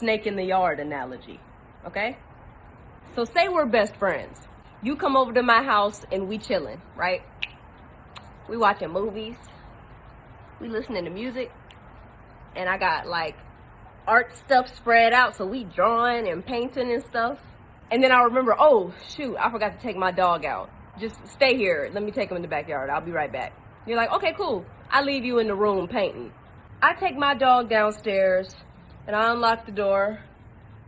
snake in the yard analogy, okay? So say we're best friends. You come over to my house and we chilling, right? We watching movies, we listening to music, and I got like art stuff spread out, so we drawing and painting and stuff. And then I remember, oh shoot, I forgot to take my dog out. Just stay here, let me take him in the backyard, I'll be right back. You're like, okay, cool. I leave you in the room painting. I take my dog downstairs and I unlock the door.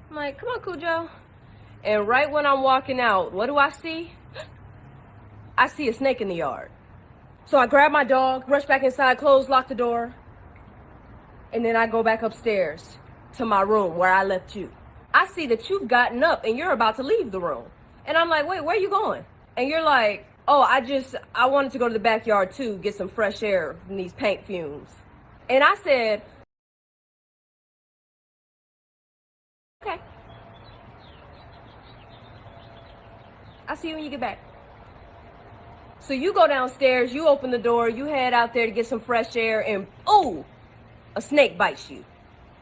I'm like, come on, Cujo. And right when I'm walking out, what do I see? I see a snake in the yard. So I grab my dog, rush back inside, close, lock the door. And then I go back upstairs to my room where I left you. I see that you've gotten up and you're about to leave the room. And I'm like, wait, where are you going? And you're like, oh, I wanted to go to the backyard too, get some fresh air from these paint fumes. And I said, okay. I'll see you when you get back. So you go downstairs, you open the door, you head out there to get some fresh air, and oh, a snake bites you.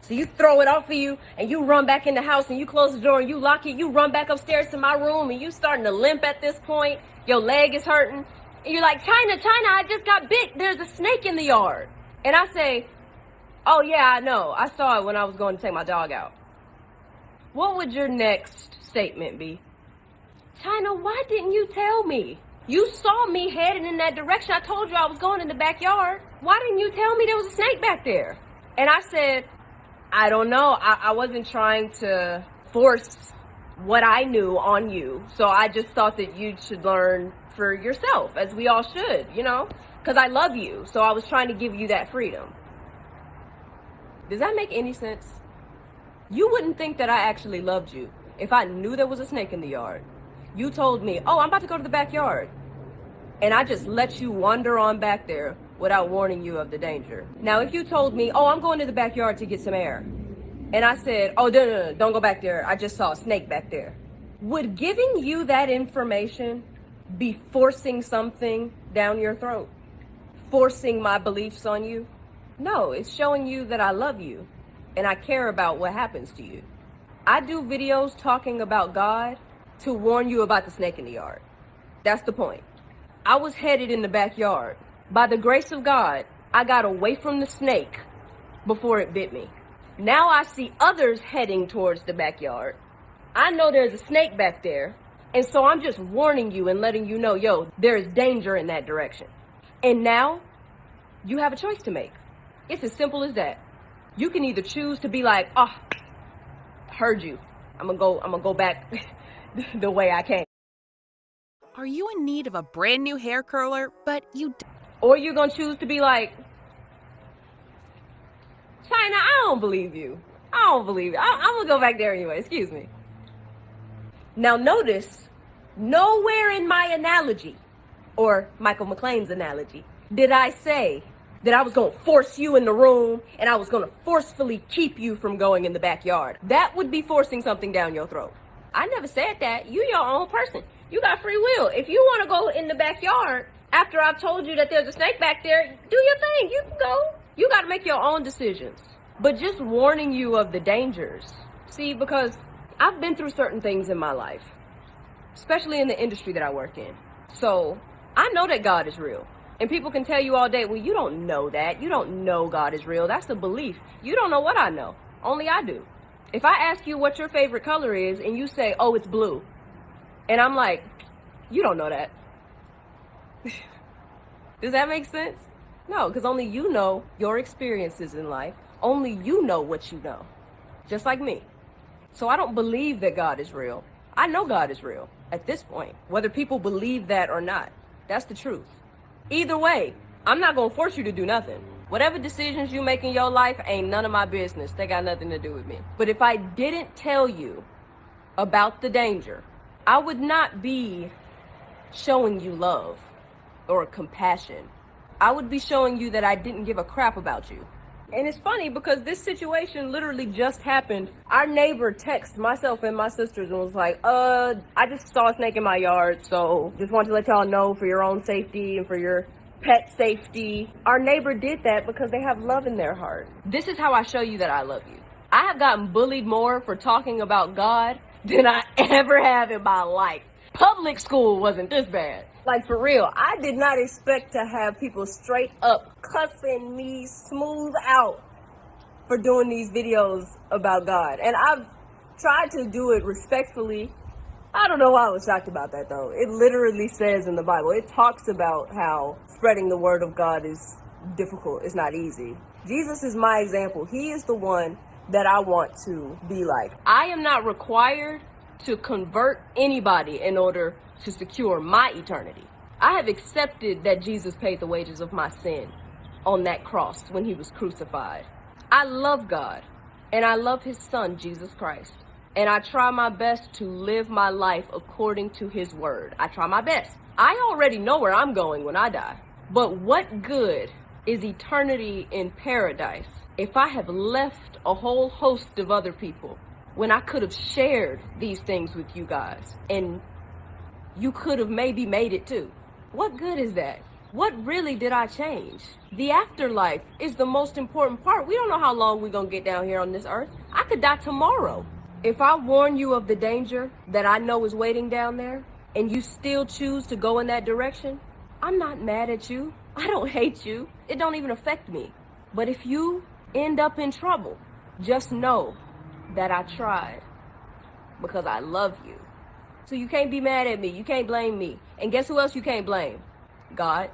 So you throw it off of you and you run back in the house and you close the door and you lock it. You run back upstairs to my room and you starting to limp at this point. Your leg is hurting. And you're like, China, I just got bit. There's a snake in the yard. And I say, oh yeah, I know. I saw it when I was going to take my dog out. What would your next statement be? China, why didn't you tell me? You saw me heading in that direction. I told you I was going in the backyard. Why didn't you tell me there was a snake back there? And I said, I don't know. I wasn't trying to force what I knew on you. So I just thought that you should learn for yourself, as we all should, you know, because I love you. So I was trying to give you that freedom. Does that make any sense? You wouldn't think that I actually loved you if I knew there was a snake in the yard. You told me, oh, I'm about to go to the backyard. And I just let you wander on back there without warning you of the danger. Now, if you told me, oh, I'm going to the backyard to get some air, and I said, oh, no, don't go back there, I just saw a snake back there, would giving you that information be forcing something down your throat? Forcing my beliefs on you? No, it's showing you that I love you and I care about what happens to you. I do videos talking about God to warn you about the snake in the yard. That's the point. I was headed in the backyard. By the grace of God, I got away from the snake before it bit me. Now I see others heading towards the backyard. I know there's a snake back there, and so I'm just warning you and letting you know, yo, there is danger in that direction. And now, you have a choice to make. It's as simple as that. You can either choose to be like, oh, heard you. I'm gonna go back the way I came. Are you in need of a brand new hair curler, but you... Or you're gonna choose to be like, China, I don't believe you. I'm gonna go back there anyway, excuse me. Now notice, nowhere in my analogy, or Michael McLean's analogy, did I say that I was gonna force you in the room and I was gonna forcefully keep you from going in the backyard. That would be forcing something down your throat. I never said that. You your own person. You got free will. If you wanna go in the backyard, after I've told you that there's a snake back there, do your thing, you can go. You gotta make your own decisions. But just warning you of the dangers. See, because I've been through certain things in my life, especially in the industry that I work in. So I know that God is real. And people can tell you all day, well, you don't know that. You don't know God is real. That's a belief. You don't know what I know. Only I do. If I ask you what your favorite color is and you say, oh, it's blue. And I'm like, you don't know that. Does that make sense? No, because only you know your experiences in life. Only you know what you know. Just like me. So I don't believe that God is real. I know God is real at this point, whether people believe that or not. That's the truth. Either way, I'm not going to force you to do nothing. Whatever decisions you make in your life ain't none of my business. They got nothing to do with me. But if I didn't tell you about the danger, I would not be showing you love or compassion. I would be showing you that I didn't give a crap about you. And it's funny because this situation literally just happened. Our neighbor texted myself and my sisters and was like, I just saw a snake in my yard, so just wanted to let y'all know for your own safety and for your pet safety. Our neighbor did that because they have love in their heart. This is how I show you that I love you. I have gotten bullied more for talking about God than I ever have in my life. Public school wasn't this bad. Like, for real, I did not expect to have people straight up cussing me smooth out for doing these videos about God. And I've tried to do it respectfully. I don't know why I was shocked about that, though. It literally says in the Bible, it talks about how spreading the word of God is difficult. It's not easy. Jesus is my example. He is the one that I want to be like. I am not required to convert anybody in order to secure my eternity. I have accepted that Jesus paid the wages of my sin on that cross when he was crucified. I love God, and I love his son, Jesus Christ. And I try my best to live my life according to his word. I try my best. I already know where I'm going when I die. But what good is eternity in paradise if I have left a whole host of other people when I could have shared these things with you guys and you could have maybe made it too? What good is that? What really did I change? The afterlife is the most important part. We don't know how long we're gonna get down here on this earth. I could die tomorrow. If I warn you of the danger that I know is waiting down there and you still choose to go in that direction, I'm not mad at you. I don't hate you. It don't even affect me. But if you end up in trouble, just know that I tried because I love you. So you can't be mad at me. You can't blame me. And guess who else you can't blame? God.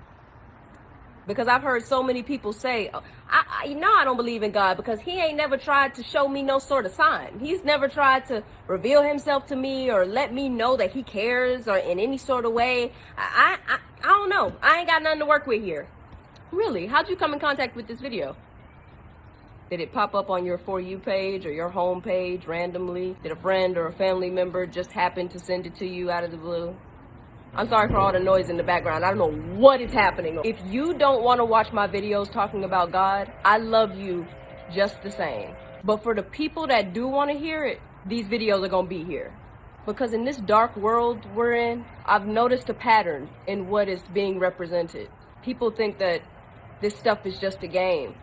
Because I've heard so many people say, I don't believe in God because he ain't never tried to show me no sort of sign. He's never tried to reveal himself to me or let me know that he cares or in any sort of way. I don't know. I ain't got nothing to work with here. Really? How'd you come in contact with this video? Did it pop up on your For You page or your home page randomly? Did a friend or a family member just happen to send it to you out of the blue? I'm sorry for all the noise in the background. I don't know what is happening. If you don't want to watch my videos talking about God, I love you just the same. But for the people that do want to hear it, these videos are going to be here. Because in this dark world we're in, I've noticed a pattern in what is being represented. People think that this stuff is just a game.